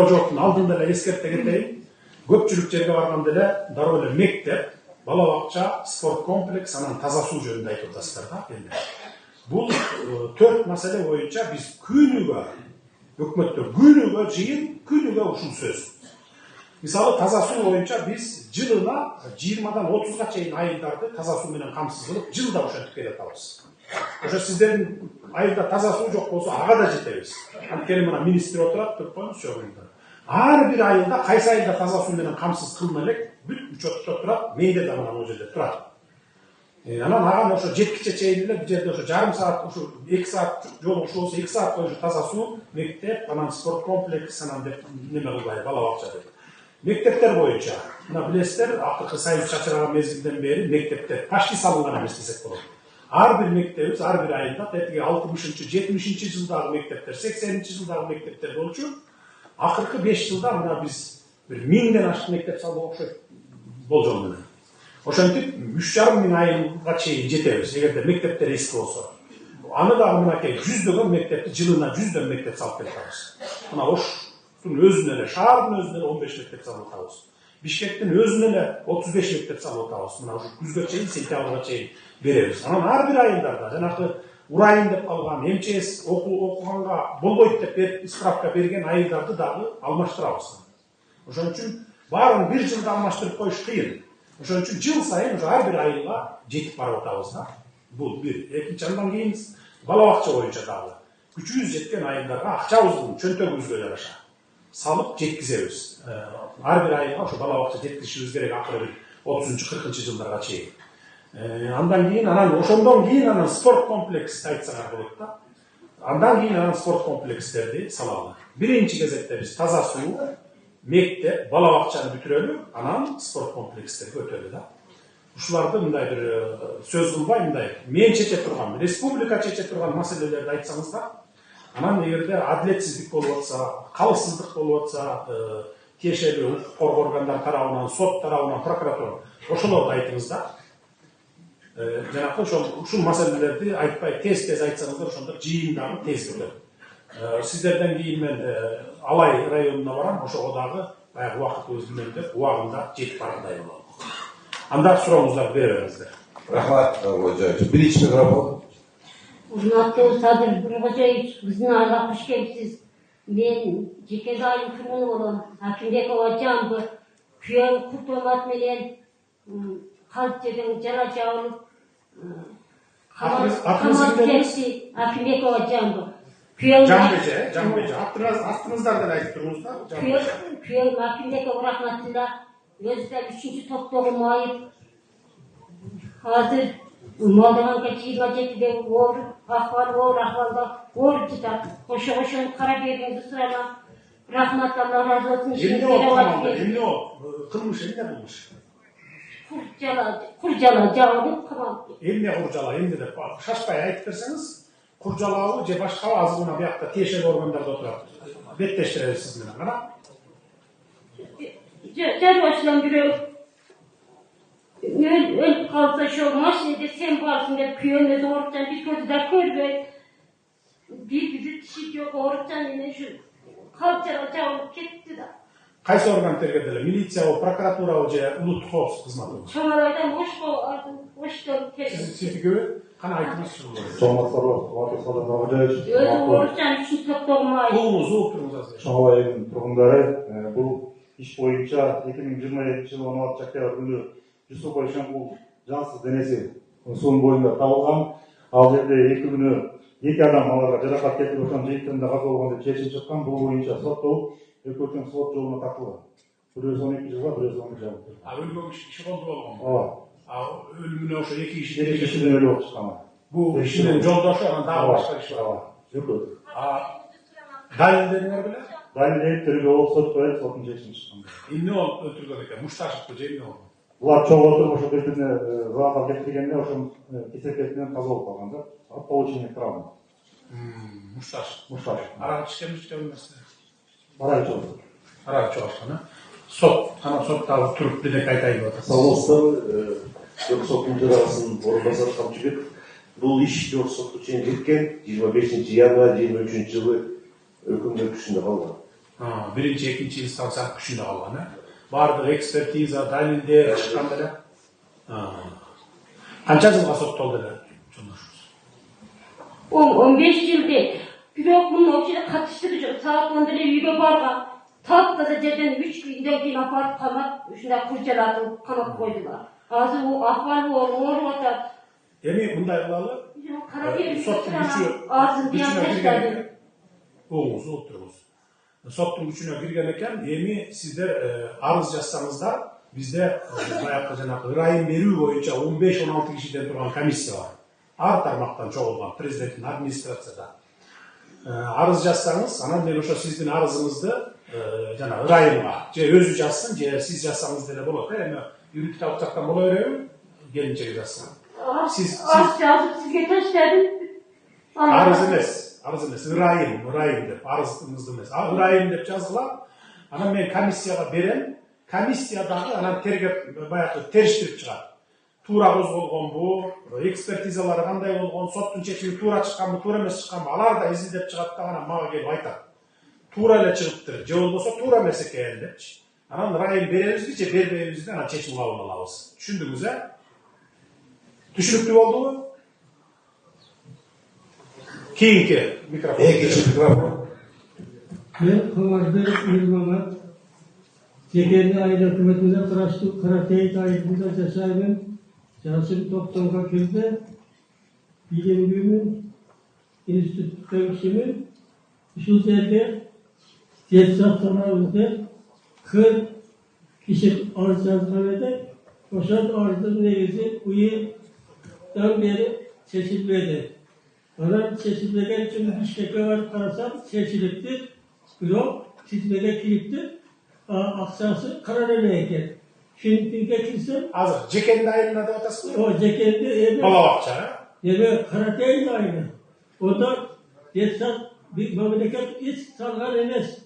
Жоктун алдында эле эскерте кетейин. Көпчүлүк жерге барганда эле дароо эле мектеп, бала бакча, спорт комплекс, анан таза суу жөнүндө айтып атасыздар да эми. Бул 4 маселе боюнча биз күнүгө өкмөттөр күнүгө жыйын, күнүгө ушул сөз. Мисалы таза суу боюнча биз жылына 20-дан 30га чейин айылдарды таза суу менен камсыз кылып, жылда ошентип келатабыз. Ошо сиздердин айылда таза суу жок болсо ага да жетебиз. Анткени мына министр отурат, туруп коюңуз жогунда. Ар бир айылда кайсы айылда таза суу менен камсыз кылына элек бүт учетто турат, мейде да мына бул жерде турат. Анан ага ошо жеткиче чейин эле бул жерде ошо жарым саат, ушу 2 саат жолу ушу болсо 2 саат бою таза суу, мектеп, анан спорт комплекс, анан деп неме кылбай, бала бакча деп. Мектептер боюнча мына билесиздер, акыркы союз чачыраган мезгилден бери мектептер почти салынган эмес десек болот. Ар бир мектебибиз, ар бир айылда тетиги 60-70 жылдагы мектептер, 80 жылдагы мектептер болчу. Акыркы 5 жылда мына биз бир 1000ден ашык мектеп салууга окшойт болжол менен. Ошентип 3,5 миң айылга чейин жетебиз, эгерде мектептер эски болсо. Аны дагы мынакей 100дөгөн мектепти жылына 100дөн мектеп салып келатабыз. Мына Оштун өзүнө эле, шаардын өзүнө эле 15 мектеп салып атабыз. Бишкектин өзүнө эле 35 мектеп салып атабыз. Мына ушу күзгө чейин, сентябрга чейин беребиз. Анан ар бир айылдарда жанагы урайын деп калган, МЧС окуганга болбойт деп берип справка берген айылдарды дагы алмаштырабыз. Ошон үчүн баарын бир жылда алмаштырып коюш кыйын. Ошон үчүн жыл сайын ушу ар бир айылга жетип барып атабыз да. Бул бир. Экинчи андан кийин бала бакча боюнча дагы күчүбүз жеткен айылдарга акчабыздын чөнтөгүбүзгө жараша салып жеткизебиз. Ар бир айылга ошо бала бакча жеткизишибиз керек акыры 30-40 жылдарга чейин. Андан кийин ошондон кийин анан спорт комплексти айтсаңар болот да. Андан кийин анан спорт комплекстерди салалы. Биринчи кезекте биз таза суу, мектеп, бала бакчаны бүтүрөлү, анан спорт комплекстерге өтөлү да. Ушуларды мындай бир сөз кылбай, мындай мен чече турган, республика чече турган маселелерди айтсаңыздар, анан эгерде адилетсиздик болуп атса, калыпсыздык болуп атса, тиешелүү укук коргоо органдар тарабынан, сот тарабынан, прокуратура ошолорду айтыңыз да. Жанакы ушул маселелерди айтпай тез айтсаңыздар, ошондо жыйындагы тез бүтөт. Сиздерден кийин мен Алай районуна барам, ошого дагы баягы убакытыбыз менен деп убагында жетип баргандай болот. Анда сурооңуздар бере бериңиздер. Рахмат, Нуркожаевич. Биринчи микрофон. Урматтуу Садыр Нуркожаевич, биздин айылга куш келипсиз. Мен жеке айыл күнү болом. Акимбекова Жамбы, күйөөм Кутумат менен калп жерден жана жабылып, камап кетти. Акимбекова Жамбы. Жамбыжа. Аттыңыздар деле айтып туруңуз да. Күйөөм Акимбекова рахматулла. Өзү да 3-чү топтогу майып. Азыр Молдованга 27-де оор ахвалда оор жыта. Ошого карап бериңизди сурама. Рахмат, Алла разы болсун. Эмне болуп? Кылмыш эмне кылмыш? Куржала жабылып камап. Эмне куржала, эмне деп шашпай айтып берсеңиз, куржалаабы же башкабы азыр мына биякта тиешелүү органдарда отурат. Беттештиребиз сиз менен. Кана? Жар башынан бирөө өлүп калса ошол машинеде сен барсың деп күйөөмө оорукчан бир көзү да көрбөй. Бир тиши жок оорукчан менен ушу калчара жабылып кетти да. Кайсы орган тергедилер? Милициябы, прокуратурабы же улуттук коопсуздук кызматыбы? Чоң Арайдан Оштон келди. Сиздикиби? Кана айтыңызчы. Саламатсыздарбы, Садыр Нуркожаевич. Өзү оорукчан 3 топтогумай. Угуңуз туруңуз азыр. Чоң айылдын тургундары бул иш боюнча 2022 жылы 16 октябрь күнү Жусупов Ишенкул жансыз денеси суунун боюнда табылган. Ал жерде 2 күнү 2 адам аларга жаракат келтирип ошонун жыйынтыгында каза болгон деп чечим чыккан. Бул боюнча соттолуп, экөөсүн сот жолуна тартылган. Бирөөсү 12 жылга, бирөөсү 10 жылга. Өлгөн киши колду болгон. Ооба. Өлүмүнө ошо 2 киши. 2 кишиден өлүп болуп чыккан. Бул кишинин жолдошу, анан дагы башка киши бар. Экөө. Далилдери беле? Далилдеп тергөө сот коюп, соттун чечими чыккан. Эмне болуп өлтүргөн экен? Мушташевпи же эмне болду? Булар чоң отуруп ошо бетине заата келтиргенде ошо кесепетинен каза болуп калган да. Получение травмы. Мушташев. Арага ичкен эмес. Арак чоң. Арак чоңшкан. Сот, кана соттагы туруп делек айтайын деп атат. Саламатсыздарбы, Жок соттун төрагасынын орун басары Камчыбек. Бул иш Жок сотко чейин жеткен 25 январь 23 жылы өкүмдөр күчүндө калган. Birinci, ikinci instansiya күшінде қалған, бардық экспертиза, дәлелдер шыққан беле. Қанша жылға сотталды беле? 15 yıldır. Bürok bunun okçada katıştırıcı. Saat 10'da uyga barga. Taptaza жерден 3 günden keyin apart kamat, şunda kurcalatın, kamat koydular. Hazır o ahval oğru atar. Emi bunday kılalı? Karabiye Sottun ağzını diyen taşlardı. Oğuz, oturumuz. Sottun güçüne girgeneken, emi sizler arız yazsanızda, bizde bayakta janakı ırayın veriyor boyunca 15-16 kişiden duran komissiya var. Ar tarmaqtan çoğulgan prezidentin administratsiyada. Arız yazsanız, anan ben oşa sizin arızınızdı jana ırayınga, je özü жазsın, je siz yazsanız dele bolat. Emi yürütü tavukçaktan bola öreğim, gelince yazsın. Arız yazıp sizge taşlardım. Arız emes, ırayın dep, arızınızdı emes. Irayın dep жазgılar, anan men komissiyaga berem, komissiyadağı anan tergep bayakı teriştirip çıkar. Tuura kозголгон bu, ekspertizalары кандай болгон, соттун чечими туура чыкканбы, туура эмес чыкканбы, алар да изилдеп чыгат да анан мага келип айтат. Туура эле чыгыптыр, же болбосо туура эмес экен депчи. Анан ырайын беребизби же бербейбизби, анан чечим кабыл алабыз. Түшүндүңүз, Түшүнүктүү болдубу? Кийинки микрофон. Экинчи микрофон. Ben Kamarberk Yılmaz, Cekendi Aile Hükümeti'nde Karateyit Ailesi'nde cesaretim, Casim Toptonga Kürde, Bilimliğimin, İnstitü Dönüşümün, şu zerde, Cetsatlarımızda 40 kişi arızlarında, Koşan arzın negezi uyudan beri seçilmedi. Bana seçilmeden için bir şekil var karasam seçiliptir. Yok, seçilmede kiliptir. Aksası Karadeniz'e. Şimdi getirsem, Azır, Cekendi ayınına da atasın mı? o cekendi Bala bakça, Karatey'in aynı. O da destat bir memleket hiç salgar emez.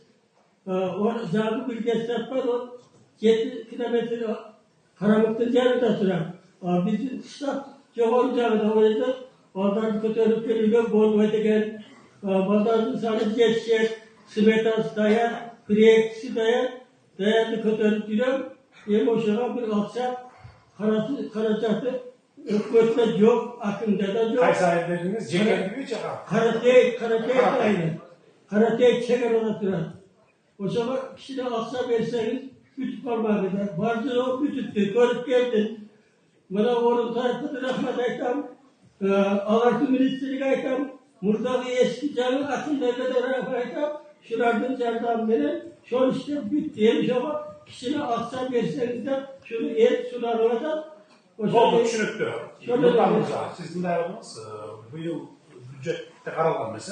O zabı bir destat var, o 7 kilometre karanlıkta yanında sürer. Bizim stat çok olacağını o yüzden oradan kötülük geliyor, Bolva'da gel, Baldan sadece geçecek, Simetas dayan, Priyeksi dayandı kötülük diyorum. Boşuna bir aksa Karacatı ökmetme yok, akımda da yok. Kayseri dediniz, Cekendi gibi çakar. Karatey aynı. Karatey çeker ona duran. O zaman kişide aksa verseniz küçük olmak kadar. Vardı o küçüktü, görüp geldin. Bana onun tarafını rahmet aytam, ağırtı ministerlik aytam, Murdağı eski canın akıllarına da rahmet aytam, şulardan candan benim, şu işte bittiğimiz ama kişine aksa verseniz de şunu et sularına da Oldu, түшүнүктүү. Нурдан мырза, сиз мындай болдуңуз, быйыл бюджетте каралган эмес,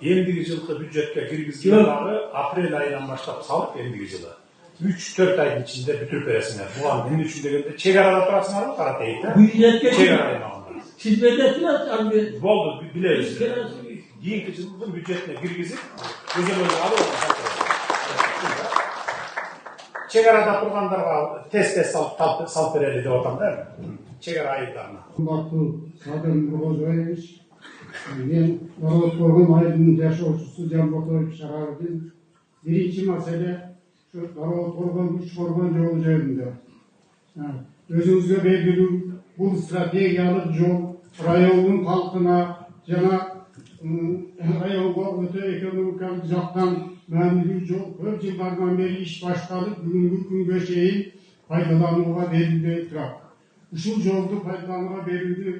эмдиги жылкы бюджетке киргизген дагы апрель айынан баштап салып, эмдиги жылы 3-4 айдын ичинде бүтүрүп бересиңер. Буга эмне үчүн дегенде чек арада турасыңарбы, Каратейде? Бюджетке Чек ара аймагында. Хизмететiniz abi. Болду, билебиз. Кийинки жылдын бюджетине киргизип, көзөмөлгө алып Чегарада тургандарга тест салып берели деп атам да. Чегара айылдарына. Кымбаттуу Садыр Нургозоевич, мен Народ Коргон айылынын жашоочусу Жамботоев Шарардын биринчи маселе ушу Народ Коргон күч коргон жолу жөнүндө. Өзүңүзгө белгилүү бул стратегиялык жол райондун калкына жана районго өтө экономикалык жактан мәмілі жол көп жылдардан бері іш башталып, бүгінгі күнге шейін пайдалануға берілмей тұрады. Ушул жолду пайдалануға берүүнү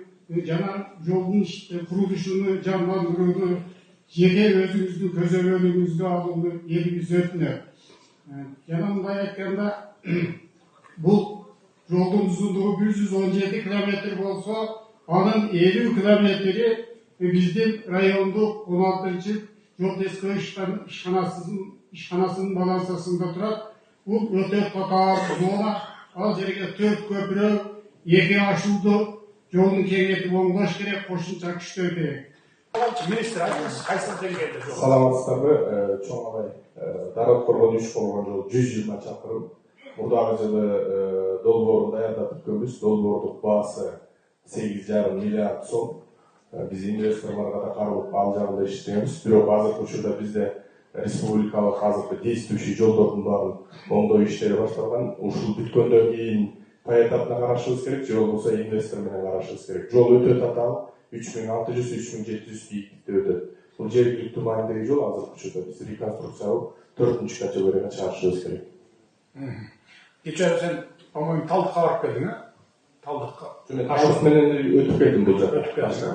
жана жолдун курулушуну жандандырууну жеке өзүңүздүн көзөмөлүңүзгө алууну элибиз өтүнөт. Жана мындай айтканда, бул жолдун узундугу 117 километр болсо, анын 50 километри биздин райондук 16-чы Жолдескі ишханасының балансасында тұрады. Бұл өте татар зона, ал жерге 4 көпірі, 2 ашылды, жолын кеңейтіп оңлаш керек, қосымша күштеу керек. Министр айтыңыз, қайсыл деңгейде жол? Саламатсыздарбы, чоң агай, Народ Коргон үч болгон жол 120 чакырым. Мурдагы жылы долбоорун даярдап бүткөнбүз. Долбоордук баасы 8,5 миллиард сом. Biz investorlarga da karılıp alacağımda işleyemiz. Bürok hazır koşulda bizde республикалык азыркы действующий жолдордун баарын оңдоо иштери башталган. Ушул бүткөндөн кийин поэтапна карашыбыз керек, же болбосо инвестор менен карашыбыз керек. Жол өтө татаал, 3600-3700 бийиктикте өтөт. Бул жергиликтүү маанидеги жол азыркы учурда биз реконструкциялап 4-категорияга чыгарышыбыз керек. Кече сен, по-моему, Талдыкка барып келдиң, а? Талдыкка. Мен Талдык менен өтүп келдим бул жакка. Өтүп келдиң.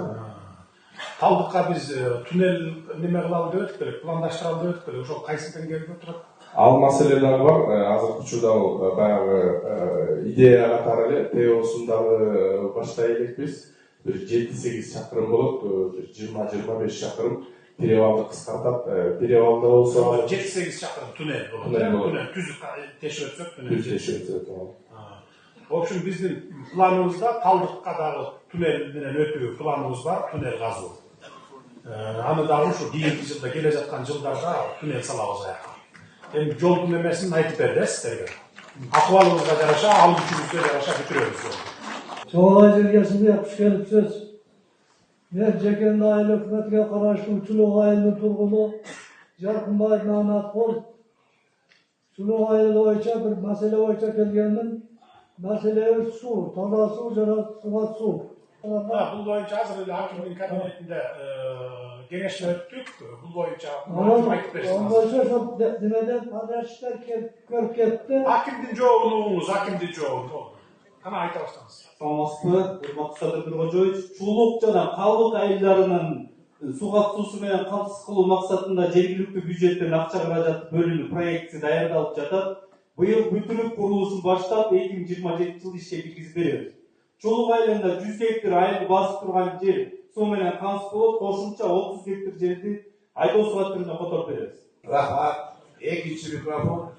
Талдыкка биз туннель неме кылалы деп өтүп келек, пландаштыралы деп өтүп келек. Ошол кайсы деңгээлде турат? Ал маселе дагы бар. Азыркы учурда ал баягы идея катары эле ТОсун дагы баштай элекпиз. Bir 7-8 чакырым болот, 20-25 чакырым перевалды кыскартат. Перевалда болсо 7-8 чакырым туннель болот. Туннель түзүп тешип өтсөк, туннель тешип өтөт. В общем, биздин планыбызда Талдыкка дагы туннель менен өтүү планыбыз бар, туннель казуу. Аны дагы ушу кийинки жылда келе жаткан жылдарда туннель салабыз аяка. Эми жолдун эмесин айтып берди сиздерге. Акыбалыбызга жараша, алып күчүбүзгө жараша бүтүрөбүз. Çoğalay Zirgesi'nde yapış gelip söz. Ben Ceke'nin aile hükümetine karşı Çuluk Ayılı Turgulu, Jarkınbay Nanat Kol, Çuluk Ayılı oyça bir mesele oyça gelgenin mesele su, taza su, jara sıvat su. Bul boyunca hazır öyle hakimliğin kabinetinde genişle öttük. Bul boyunca ayıp versin. Ondan demeden paylaştılar görüp gitti. Hakimdin çoğunluğunuz, hakimdin çoğunluğu. Kana ayta başlamışsınız. Саламатсызбы, урматтуу Садыр Нуркожоевич. Чулук жана калдык айылдарынын суу катышуусу менен камсыз кылуу максатында жергиликтүү бюджеттен акча каражаты бөлүнүп, проектси даярдалып жатат. Быйыл бүтүрүп курулуусун баштап 2027 жылы ишке киргизип беребиз. Чулук айылында 100 гектар айылды басып турган жер суу менен камсыз болот, кошумча 30 гектар жерди айдоо суга түрүнө которуп беребиз. Рахмат. Экинчи микрофон.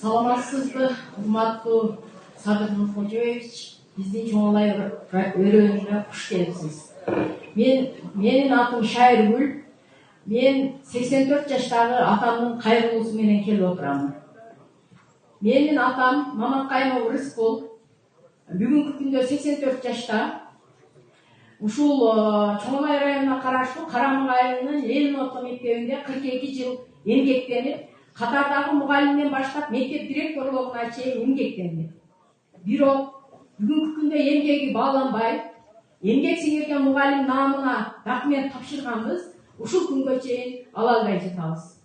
Саламатсызбы, урматтуу Садыр Нуркожоевич, биздин Чоңалай өрөөнүнө куш келипсиз. Менин атым Шайыргүл. Мен 84 жаштагы атамдын кайрылуусу менен келип отурам. Менин атам Мамакайнов Рыскул. Бүгүнкү күндө 84 жашта. Ушул Чоңалай районуна караштуу Карамык айылынын Ленин орто мектебинде 42 жыл эмгектенип, катардагы мугалимден баштап мектеп директорлугуна чейин эмгектенди. Бирок бүгүнкү күндө эмгеги бааланбай, эмгек сиңирген мугалим наамына документ тапшырганбыз, ушул күнгө чейин ала албай жатабыз.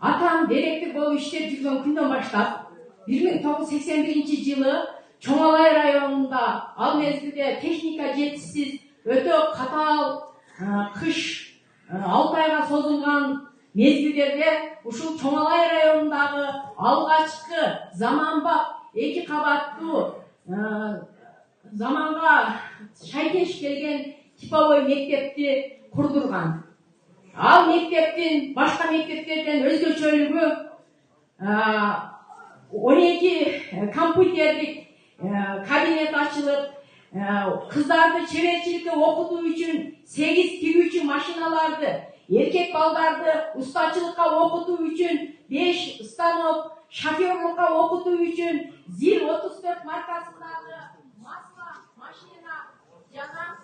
Атам директор болуп иштеп жүргөн күндөн баштап 1981 жылы Чоңалай районунда ал мезгилде техника жетишсиз, өтө катаал кыш 6 айга созулган мезгилдерде ушул Чоңалай районундагы алгачкы заманбап 2 кабаттуу заманга шайкеш келген типовой мектепти курдурган. Ал мектептин башка мектептерден өзгөчөлүгү 12 компьютерлик кабинет ачылып, кыздарды чеберчиликке окутуу үчүн 8 тигүүчү машиналарды, эркек балдарды устачылыкка окутуу үчүн 5 станок, шоферлукка окутуу үчүн ЗИЛ 34 маркасындагы маска машина жана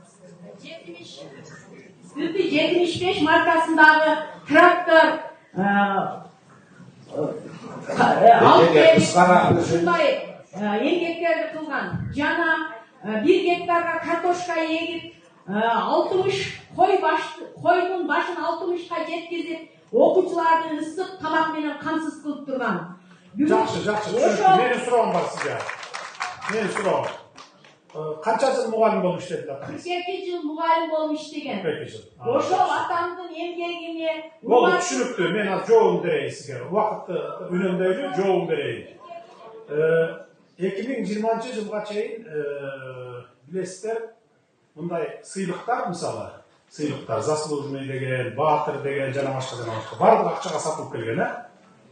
75 маркасындагы трактор ушундай эмгектерди кылган. Жана 1 гектарга картошка егип, 60 койдун башын 60ка жеткизип, окуучуларды ысык тамак менен камсыз кылып турган. Жакшы, менин суроом бар сизге. Менин суроом. Канча жыл мугалим болуп иштедиң ата? 42 жыл мугалим болуп иштеген. 42 жыл. Ошол атамдын эмгегине Болду, түшүнүктүү. Мен азыр жообун берейин сизге. Убакытты үнөмдөйүн, жообун берейин. 2020 жылга чейин билесиздер, мындай сыйлыктар, мисалы, сыйлыктар, заслуженный деген, баатыр деген, жана башка бардык акчага сатылып келген,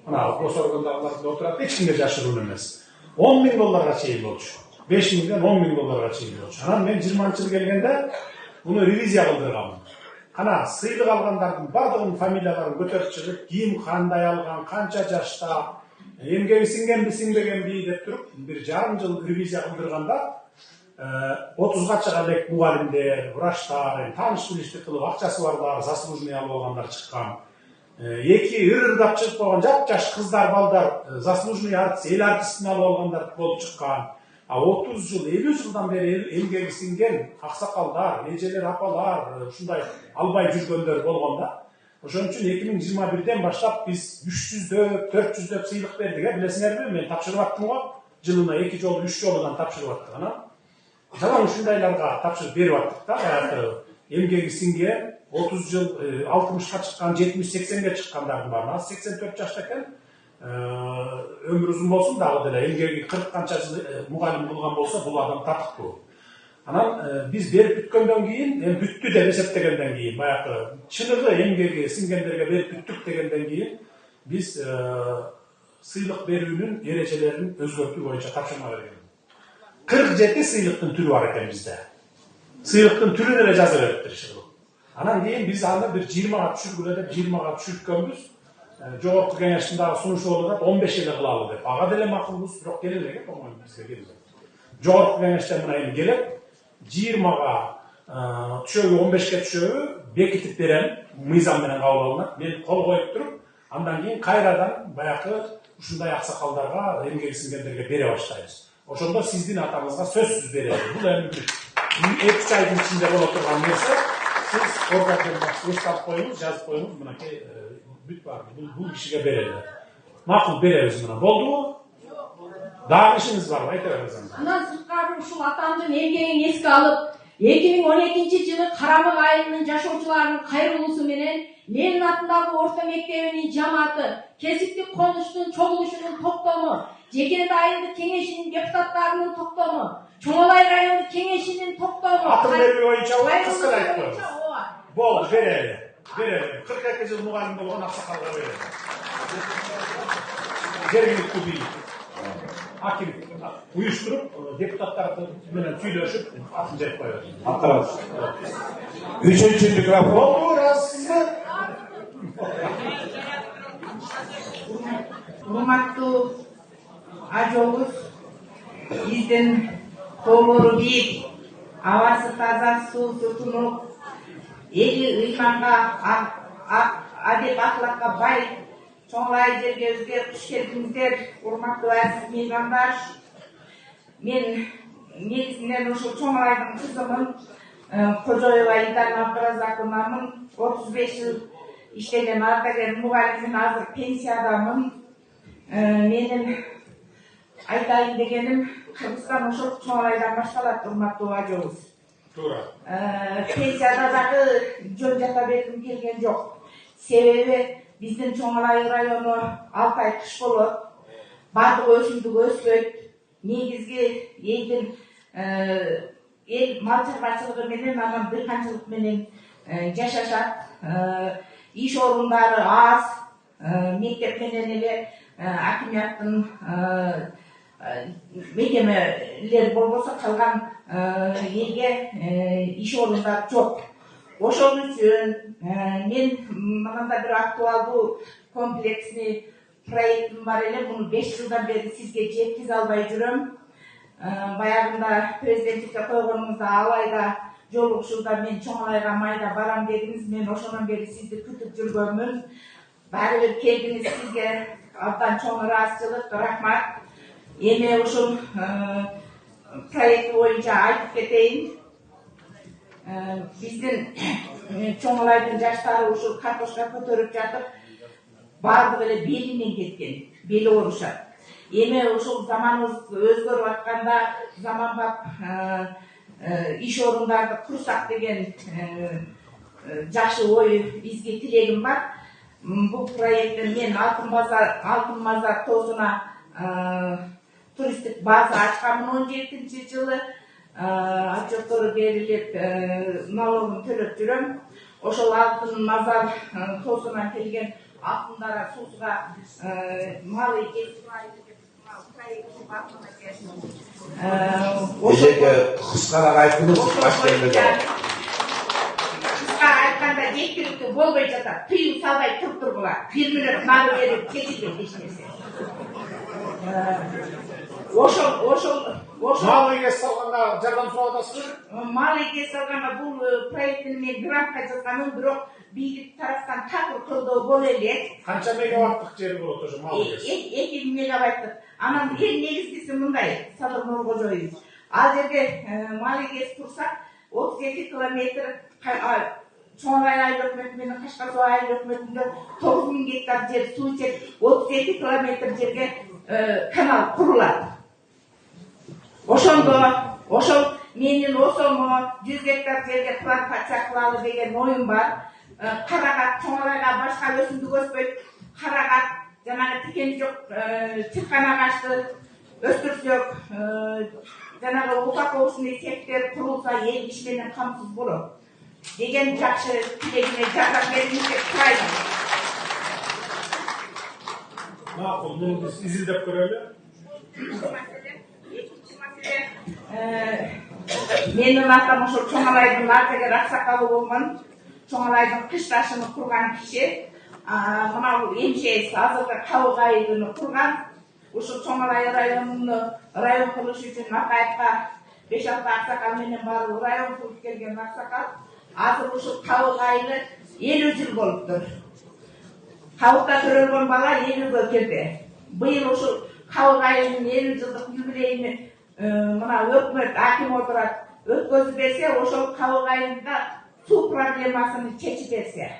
Мына гос органдарында отурат, эч кимге жашыруун эмес. 10 000 долларга чейин болчу. 5 000ден 10 000 долларга чейин болчу. Анан мен 20-жыл келгенде буну ревизия кылдырганмын. Кана сыйлык алгандардын бардыгынын фамилияларын көтөрүп чыгып, ким кандай алган, канча жашта, эмгеги сиңгенби сиңбегенби деп туруп, 1,5 жыл ревизия кылдырганда 30га чыга элек мугалимдер, врачтар, тааныш билишти кылып акчасы барлар, заслуженный алып алгандар чыккан. эки ырырдап чыгып койгон жап-жаш кыздар, балдар, заслуженный артист, эл артистин алып алгандар болуп чыккан. А 30 жыл, 50 жылдан бери эмгеги сиңген аксакалдар, эжелер, апалар, ушундай албай жүргөндөр болгон да. Ошон үчүн 2021ден баштап биз 300дөп, 400дөп сыйлык бердик. Билесиңерби, мен тапшырып аттым го. Жылына 2 жолу, 3 жолудан тапшырып аттык. Анан жалаң ушундайларга тапшырып берип аттык да. Баягы эмгеги сиңген 30 жыл 60ка чыккан, 70-80ге чыккандардын баары. 84 жашта экен. Ömür uzun bolsun dagы деле эмгеги 40 канча жыл мугалим болгон болсо бул адам татыктуу. Анан биз берип бүткөндөн кийин, эми бүттү деп эсептегенден кийин, баягы чыныгы эмгеги сиңгендерге берип бүттүк дегенден кийин биз сыйлык берүүнүн эрежелерин өзгөртүү боюнча тапшырма берген. 47 сыйлыктын түрү бар экен бизде. Сыйлыктын түрүн эле жаза бериптир. Анан кийин биз аны бир 20га түшүргүлө деп 20га түшүрткөнбүз. Жогорку кеңештин дагы сунушу болуп 15 эле кылалы деп. Ага деле макулбуз, бирок келе элек, по-моему, бизге келди. Жогорку кеңештен мына эми келет, 20га түшөбү, 15ке түшөбү бекитип берем, мыйзам менен кабыл алынат. Мен кол коюп туруп, андан кийин кайрадан баягы ушундай аксакалдарга, эмгеги сиңгендерге бере баштайбыз. Ошондо сиздин атаңызга сөзсүз беребиз. Бул эми 2 айдын ичинде боло турган нерсе. Siz orada esnaf koyunuz, yazıp koyunuz, buna ki büt var, bu kişiye verelim. Makul veririz buna. Oldu mu? Daha işiniz var mı? Анан сырткары ушул атамдын эмгегин эске алып, 2012-жылы Карамык айылынын жашоочуларынын кайрылуусу менен Ленин атындагы орто мектебинин жамааты, кесиптик конуштун чогулушунун токтому, Жекенде айылдык кеңешинин депутаттарынын токтому, Чоңолай райондук кеңешинин токтому, Атым берүү боюнча кыска айтты. Болду, берели. 42 жыл мугалим болгон аксакалга берели. Жергиликтүү бийлик. Акимдик уюштуруп, депутаттар менен сүйлөшүп, атын жайып коёбуз. Атабыз. 3-cü mikrofon. Болду, разсызбы? Урматтуу ажобуз, биздин тоолору бийик, абасы таза, суусу тунук, эли ыйманга, адеп ахлакка бай, чоңлай жергебизге куш келдиңиздер, урматтуу азиз меймандар. Мен негизинен ушул Чоңлайдын кызымын, Кожоева Идан Абдыразаковнамын, 35 жыл иштеген ардагер мугалиммин, азыр пенсиядамын. Менин айтайын дегеним, Кыргызстан ошол Чоңлайдан башталат, урматтуу ажобуз. Туура. Пенсияда дагы жөн жата бергим келген жок. Себеби биздин Чоңлай району 6 ай кыш болот, бардык өсүмдүк өспөйт. Негизги элдин эл мал чарбачылыгы менен, анан дыйканчылык менен жашашат. Иш орундары аз, мектеп менен эле акимияттын мекемелер болбосо калган элге иш орундары жок. Ошол үчүн мен мындай бир актуалдуу комплексный проектим бар эле, муну 5 жылдан бери сизге жеткизе албай жүрөм. Баягында президенттикке койгонуңузда алайда жолугушууда мен Чоңлайга майда барам дедиңиз, мен ошондон бери сизди күтүп жүргөнмүн. Баары бир келдиңиз, сизге абдан чоң ыраазычылык, рахмат. Эми ушул проект боюнча айтып кетейин. Биздин Чоңлайдын жаштары ушул картошка көтөрүп жатып, бардыгы эле белинен кеткен, бели оорушат. Эми ушул заманыбыз өзгөрүп атканда, заманбап иш орундарды курсак деген жакшы ой, бизге тилегим бар. Бул проекттен мен Алтын Мазар тоосуна туристтик база ачканмын 17-жылы. Отчеттору берилип, налогун төлөп жүрөм. Ошол Алтын Мазар тоосуна келген алтындара суусуга малы Эжеге кыскараак айтыңыз, башкенде. Кыска айтканда жеткиликтүү болбой жатат. Тыюу салбай туруп тургула. 1 миллион малы берип кетилген эч нерсе. ошол Мал эгесі салғанда жардам сұрап атасызбы? мал эгеси алганда бул проектини мен грантка жазганмын, бирок бийлик тараптан такыр колдоо боло элек. Канча мегаваттык жери болот ошо мал эгеси? 2 мегаваттык. Анан эң негизгиси мындай, Садыр Нуркожоевич. Ал жерге мал эгеси турсак 32 километр Чоңай айыл өкмөтү менен Кашкар суу айыл өкмөтүндө 9000 гектар жер суу ичет, 32 километр жерге канал курулат. Ошол менин осомо 100 гектар жерге плантация кылалы деген оюм бар. Карагат Чоңайга башка өсүмдүк өспөйт. Карагат жанагы тикени жок чыккан агачты өстүрсөк, жанагы упаковочный цехтер курулса эл иш менен камсыз болот деген жакшы тилегине жардам бериңиз деп сурайм. Макул, муну биз изилдеп көрөлү. Экинчи маселе, менин атам ошо Чоңалайдын ардагер аксакалы болгон, Чоңалайдын кышташын курган киши. Мына бул эмчеси азыркы Кабык айылын курган. Ушул Чоңалай районун район кылыш үчүн Акаевка 5-6 аксакал менен барып район кылып келген аксакал. Азыр ушул Кабык айылы 50 жыл болуптур. Кабыкта төрөлгөн бала 50-ге кирди. Быйыл ушул Кабык айылынын 50 жылдык юбилейини мына өкмөт аким отурат өткөзүп берсе, ошол Кабык айылында суу проблемасын чечип берсе.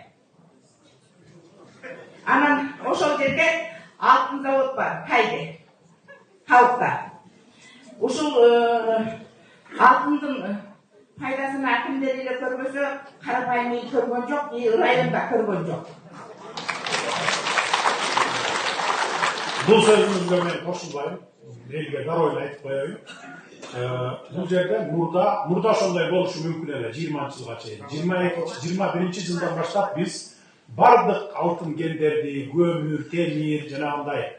Анан ошол жерде алтын завод бар, Кайде, Кабыкта. Ушул алтындын пайдасын акимдер эле көрбөсө, карапайым эл көргөн жок, районда көргөн жок. Бул сөзүңүзгө мен кошулбайм, элге дароо эле айтып коеюн. Бул жерде мурда ошондой болушу мүмкүн эле 20-жылга чейин. 21 жылдан баштап биз бардык алтын кендерди, көмүр, темир, жанагындай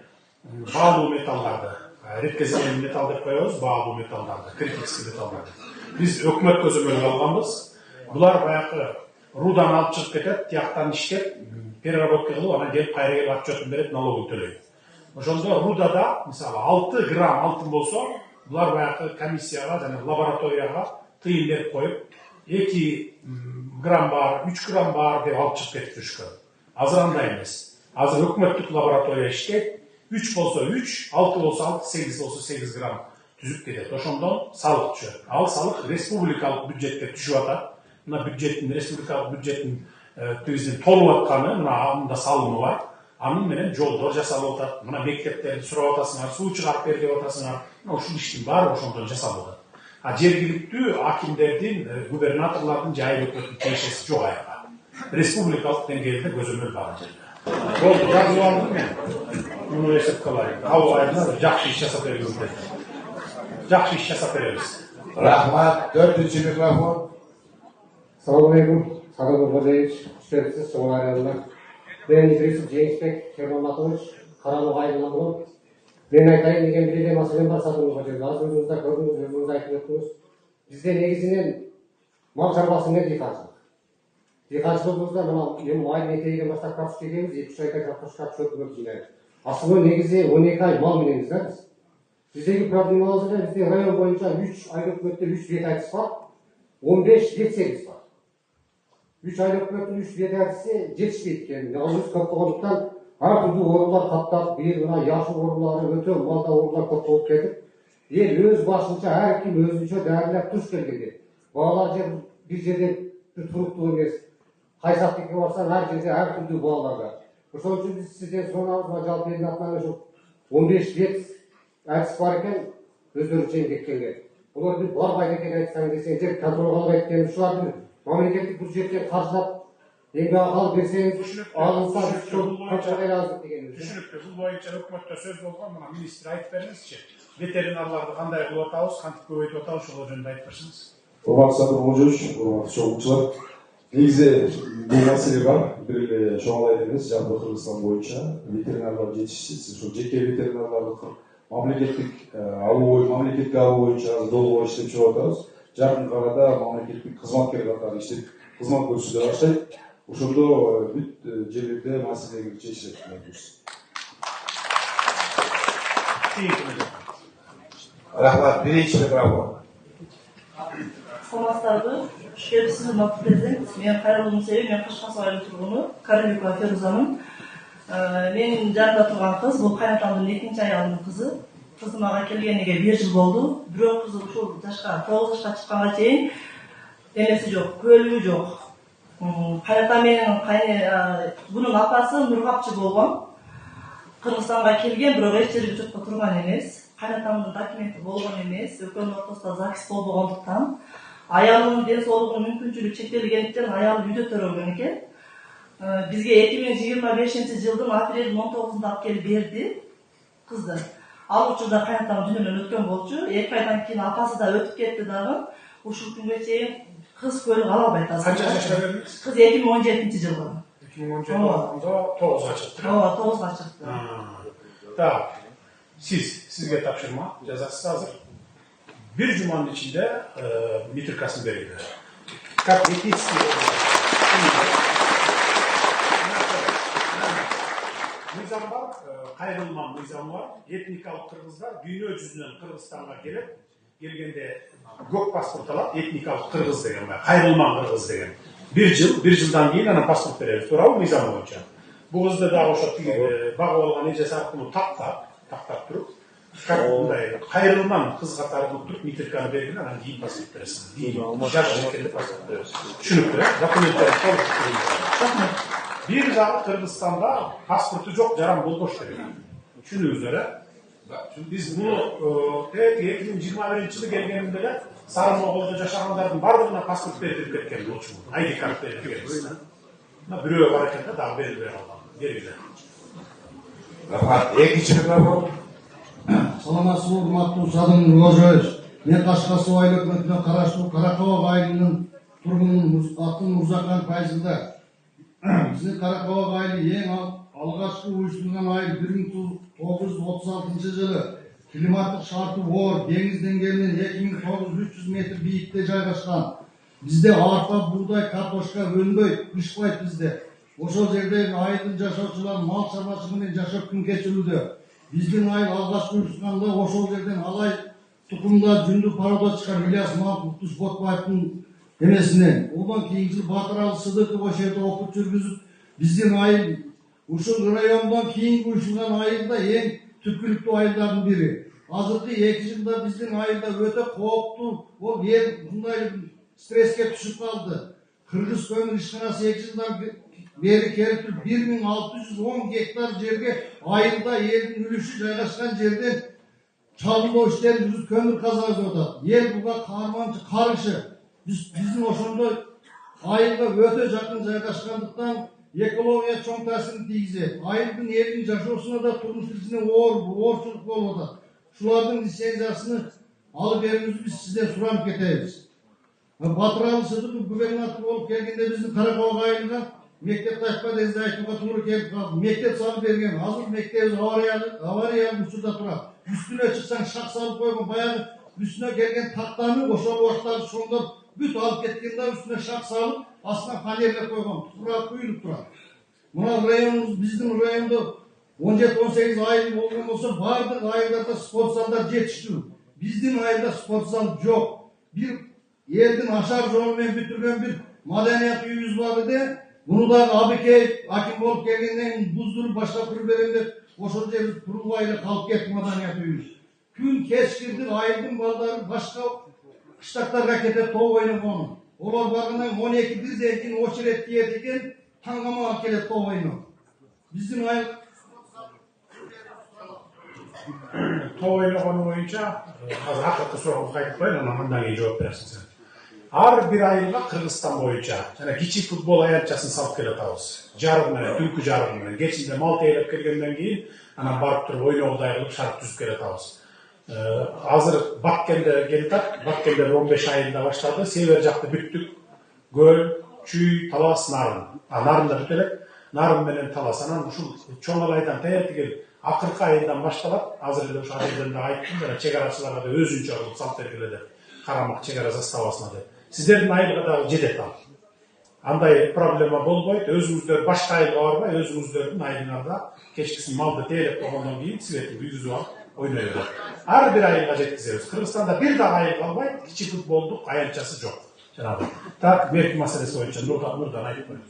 баалуу металларды, редкоземельный металл деп коебуз, баалуу металларды, критический металларды. Биз өкмөт көзөмөлгө алганбыз. Булар баягы рудан алып чыгып кетет, тияктан иштеп, переработка кылып, анан келип кайра келип отчетун берет, налогун төлөйт. Ошондо рудада, мисалы 6 грамм алтын болсо, булар баягы комиссияга жана лабораторияга тыйын берип коюп, 2 грамм бар, 3 грамм бар деп алып чыгып кетип жүрүшкөн. Азыр андай эмес. Азыр өкмөттүк лаборатория иштейт. 3 болсо 3, 6 болсо 6, 8 болсо 8 грамм түзүп кетет. Ошондон салык түшөт. Ал салык республикалык бюджетке түшүп атат. Мына бюджеттин, республикалык бюджеттин тизин толуп атканы, мына анда салымы бар. Анын менен жолдор жасалып атат. Мына мектептерди сурап атасыңар, суу чыгарып бер деп атасыңар. Ушул иштин баары ошондон жасалып атат. Жергиликтүү акимдердин, губернаторлордун же айыл өкмөттүн тиешеси жок аяка. Республикалык деңгээлде көзөмөл бар жерде. Болду, жазып алдым мен. Муну эсепке алайын. Кабык айылына жакшы иш жасап беребиз деп. Жакшы иш жасап беребиз. Рахмат. 4-cü mikrofon. Assalamu alaikum. Садыр Нуркожоевич, күштерсіз, Чоңай районынан. Мен Идрисов Жеңісбек Керманатович, Карабұқ айылынан болам. Мен айтайын деген бір де мәселем бар, Садыр Нуркожоевич. Az өзіңізді көрдіңіз, өзіңіз айтып өттіңіз. Бізде негізінен мал шаруашылығы диқаншылық. Диқаншылығымызда мына айдың етегіден бастап картошка егеміз, 2-3 айда картошка шөпті жинаймыз. Асылы негізі 12 ай мал менеміз да біз. Біздегі проблемаларда бізде район бойынша 3 айда өкметте 3 ветайсыз бар, 15 ветсегіз бар. 3 айлық өкметтің 3 ветайсысы жетішпейді екен. Яғыз көп болғандықтан әртүрлі орындар қаптап, биыл мына яшыл орынлары өте малда орындар көп болып кетіп, ел өз башынша әркім өзінше дәрілеп тұрш келгенде. Балалар жер бір жерде бір тұруқты емес. Қайсақтыққа барсан әр жерде әртүрлі балаларға. Ошол үчүн биз сизден суранабыз, жалпы элдин атынан ошо 15 вет әдіс бар екен, өздөрү чейин кеткенге. Булар бир барбайт экен айтсаң десең, жер контролго албайт экен, ушуларды мамлекеттик бюджеттен каржылап, эмгек алып берсеңиз, алынса биз канча кайрабыз дегенбиз. Түшүнүктүү. Бул боюнча өкмөттө сөз болгон, мына министр айтып бериңизчи. Ветеринарларды кандай кылып атабыз, кантип көбөйтүп атабыз, ошол жөнүндө айтып берсеңиз. Урматтуу Садыр Нуркожоевич, урматтуу чогулчулар. Негизи бул маселе бар. Бир эле Чоңалайда эмес, жалпы Кыргызстан боюнча ветеринарлар жетишсиз. Ошо жеке ветеринарларды мамлекеттик мамлекетке алуу боюнча долбоор иштеп чыгып атабыз. Жакын арада мамлекеттик кызматкер катары иштеп кызмат көрсөтө баштайт. Ошондо бүт жерлерде маселе чечилет. Rahmat, birinchi mikrofon. Саламатсыздарбы? Келипсиз урматтуу президент. Мен Кайрылуу Мусеев, мен Кашкас айылынын тургуну, Карабекова Ферузамын. Менин жанымда турган кыз бул кайнатамдын экинчи аялынын кызы. Кызым ага келгениге 1 жыл болду. Бирок кызы ушул жашка 9 жашка чыкканга чейин эмеси жок, күөлүгү жок. Кайнатам менин бунун апасы Нургапчы болгон. Кыргызстанга келген, бирок эч жерге чөткө турган эмес. Кайнатамдын документи болгон эмес. Экөөнүн ортосунда ЗАГС болбогондуктан аялынын ден соолугунун мүмкүнчүлүгү чектелгендиктен аял үйдө төрөлгөн экен. Бизге 2025-жылдын апрелдин 19-сунда алып келип берди кызды. Ал учурда кайнатам дүйнөдөн өткөн болчу. 2 айдан кийин апасы да өтүп кетти дагы. Ушул күнгө чейин кыз көйлүк ала албайт азыр. Канча жашта бердиңиз? Кыз 2017-жылы. 2017-жылда 9га чыкты. Ооба, 9га чыкты. Так. Sizge tapşırma cezası hazır. Bir cumanın içinde mitrikasını verildi. Как етейский Mizan var, Kayrılman mizan var. Etnikалық Kırgızlar dünya yüzünden Kırgızstan'a gelgende gök pasport alıp etnikалық Kırgız degen, Kayrılman Kırgız degen. Bir yıldan keyin ana pasport vereriz. Sonra mizan boyunca. Bu kızda da oşat bağı olgan ecesi arqылы taqtap turup Kayrılman kız qatarılıp turup mitrikаны berген, анан кийин паспорт бересиз. Жаш жекенде паспорт бересиz. Түшүнүктүү, документтер толук турат. Bir жагы Kırgızstanda pasportu жок, жаран болбош деген. Түшүнүңүздөр, Biz bunu 2021-жылы келгенинде эле Сары Моголдо жашагандардын бардыгына паспорт берип кеткен болчу. ID карт берип кеткен. Бирөө бар экен да, дагы берип алган. Бергиле. Rahmat, ekинчи mikrofon. Саламатсызбы, урматтуу Садым Нургожоевич. Мен Кашкас айыл өкмөтүнө караштуу Каракабак айылынын тургунунун аты Мурзакан Файзылда. Биздин Каракабак айылы эң алгачкы уюштурулган айыл 1936-жылы климаттык шарты оор, деңиз деңгээлинен 2900 метр бийикте жайгашкан. Бизде арпа, буğday, картошка өнбөйт, пышпайт бизде. Ошол жердеги айылдын жашоочулары мал чарбачылыгы менен жашап күн кечирүүдө. Биздин айыл алгачкы уюштурганда ошол жерден алай тукумда жүндү парода чыккан Ильяс Махмутович Ботбаевдин эмесинен. Одан кийинки жылы Батыр Алы Сыдыков ошол жерде окуп жүргүзүп, биздин айыл ушул райондон кийинки уюштурган айылда эң түпкүлүктүү айылдардын бири. Азыркы 2 жылда биздин айылда өтө кооптуу, ол эл мындай стресске түшүп калды. Кыргыз көмүр ишканасы 2 жылдан бери келип 1610 гектар жерге айылда элдин үлүшү жайгашкан жерден чабуулоо иштерин жүрүп көмүр казабыз атат. Эл буга карманчы карышы. Биздин ошондой айылга өтө жакын жайгашкандыктан экология чоң таасирин тийгизет. Айылдын элдин жашоосуна да турмуш тиричине оорчулук болуп атат. Шулардын лицензиясын алып берүүңүздү биз сизден суранып кетебиз. Батыр Алы Сыдыков губернатор болуп келгенде биздин Каракабак айылга мектепти ачпа дегенде айтууга туура келип калды. Мектеп салып берген. Азыр мектебибиз авариялык учурда турат. Үстүнө чыксаң шак салып койгон, баягы үстүнө келген тактаны ошол убактагы шоңдор бүт алып кеткенде үстүнө шак салып, астына фанерлеп койгон. Туура куюлуп турат. Мына районубуз, биздин райондо 17-18 айыл болгон болсо, бардык айылдарда спорт залдар жетиштүү. Биздин айылда спорт зал жок. Бир элдин ашар жолу менен бүтүргөн бир маданият үйүбүз бар эди. Буну дагы Абыкей аким болуп келгенден буздуруп башка куруп берем деп ошол жерде курулбай эле калып кетти маданият үйүбүз. Күн кечкирди, айылдын балдары башка кыштактарга кетип топ ойногон. Олар баргандан 12-бирден кийин очерет кийет экен, таңгамага келет топ ойноп. Биздин айыл топ ойногону боюнча азыр акыркы суроого кайтып коеюн, анан андан кийин жооп бересиң сен. Ар бир айылга Кыргызстан боюнча жана кичи футбол аянтчасын салып келатабыз. Жарык менен, түнкү жарыгы менен. Кечинде мал тейлеп келгенден кийин анан барып туруп ойногудай кылып шарт түзүп келатабыз. Азыр Баткенде келатат. Баткенде 15 айында баштады. Север жакты бүттүк. Көл, Чүй, Талас, Нарын. Нарын да бүт элек. Нарын менен Талас. Анан ушул чоң алайдан тегил акыркы айылдан башталат. Азыр эле ошол айылдан да айттым, жана чек арачыларга да өзүнчө кылып салып бергиле деп. Карамак чек ара заставасына деп. Сиздердин айылга дагы жетет ал. Андай проблема болбойт. Өзүңүздөр башка айылга барбай, өзүңүздөрдүн айылыңарда кечкисин малды тейлеп койгондон кийин светин күйгүзүп алып ойнойберет. Ар бир айылга жеткизебиz. Кыргызстанда бир дагы айыл калбайт, кичи футболдук аянтчасы жок. Жанагы. Так, берки маселеси боюнча Нурдан айтып коет.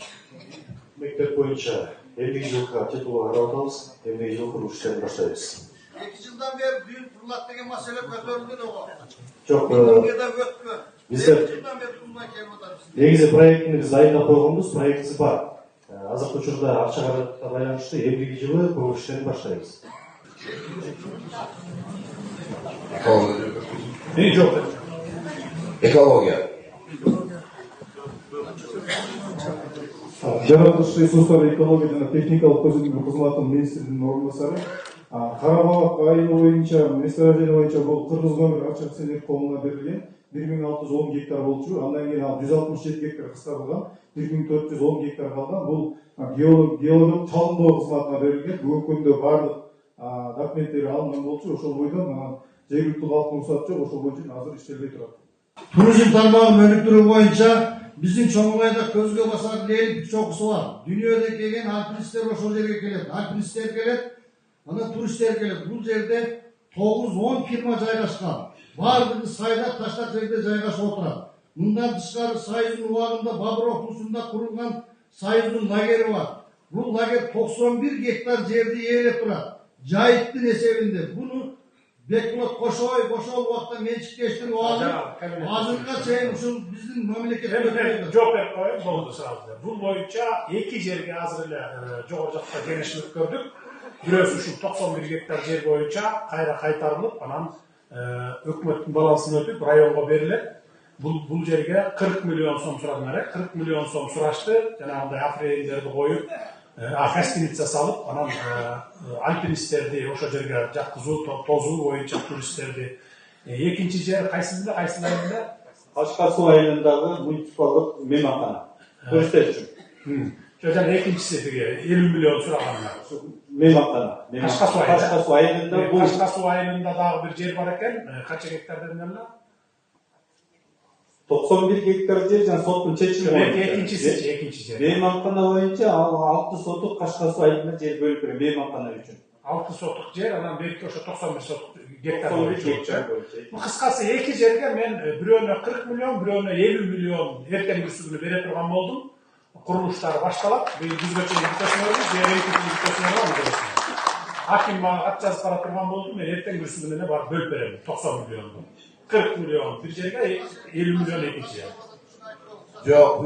Мектеп боюнча эмдиги жылкы титулга карап атабыз, эмдиги жылкы иштерди баштайбыз. 2 жылдан бeri büyük fırlat деген маселе көтөрүлдү ого. Жок, Бирге да өткөн. Bizler 2 жылдан бeri bundan келип атабыз. негизи проектini биз дайындап койгонбуз, проектибиз бар. Азыркы учурда акча каражатка байланыштуу эмдиги жылы көп иштерди баштайбыз. Экология. Жаратылыш ресурстар экология жана техникалык көзөмөл кызматынын министринин орун басары. Карабалак айылы боюнча, месторождение боюнча бул Кыргыз көмүр акча акционерлик коомуна берилген 1610 гектар болчу. Андан кийин 167 гектар кыскартылган, 1410 гектар калган. Бул геологиялык чалымдоо кызматына берилген. Бүгүнкү күндө бардык документтери алынган болчу. Ошол бойдон анан жергиликтүү калктын уруксаты жок, ошол боюнча азыр иштелбей турат. Turizm tarmağının önüktürü boyunca bizim Çoğulay'da közge basar değil çokusu var. Dünyada gelen alpinistler o yerge gelir. Alpinistler gelir, ana turistler gelir. Bu yerde 9-10 firma jaygaşkan. Bardığını sayda taşlar yerde jaygaşıp oturan. Bundan dışarı Sayız'ın uağında Babur Okulusu'nda kurulgan Sayız'ın lageri var. Bu lager 91 hektar yerde yeğilip durar. Cahittin esevinde. Bunu Bekbulot Koşoy, Koşol vakta mençikleştirip aldı. Azırga çayın şu bizim memleketimiz. Çok hep koyup oldu sırasında. Bu boyunca iki yerge hazırla Jogorjakta genişlik gördük. Birisi şu 91 hektar yer boyunca kayra kaytarılıp anan hükümetin balansını ötüp rayonga verilir. Bu yerge 40 milyon so'm suradılar. 40 milyon so'm suraştı. Janagınday afreyinlerdi koyup гостиница салып, анан альпинисттерди ошо жерге жаткызуу, тозуу боюнча туристтерди. Экинчи жер кайсысында? Кашкар суу айылындагы муниципалдык мейманкана. Туристтер үчүн. Жана экинчиси биги 50 миллион сурагандар. Мейманкана. Кашкар суу айылында. Кашкар суу айылында дагы бир жер бар экен. Канча гектар дедиңер? 91 гектар жер жана соттун чечими боюнча. Экинчи жер. Мейманкана боюнча 6 сотук Кашкар суу айылына жер бөлүп берген мейманкана үчүн. 6 сотук жер, анан берки ошо 91 сотук гектар боюнча. Кыскасы эки жерге мен бирөөнө 40 миллион, бирөөнө 50 миллион эртеңгүсү күнү бере турган болдум. Курулуштар башталат. Быйыл күзгө чейин бүтөсүнөрбүз, бүтөсүнөрбүз. Аким мага кат жазып бара турган болду. Мен эртеңгүсү күнү барып бөлүп берем 90 миллионду. 40 миллион bir жерге 50 миллион экинчи жер. Жок.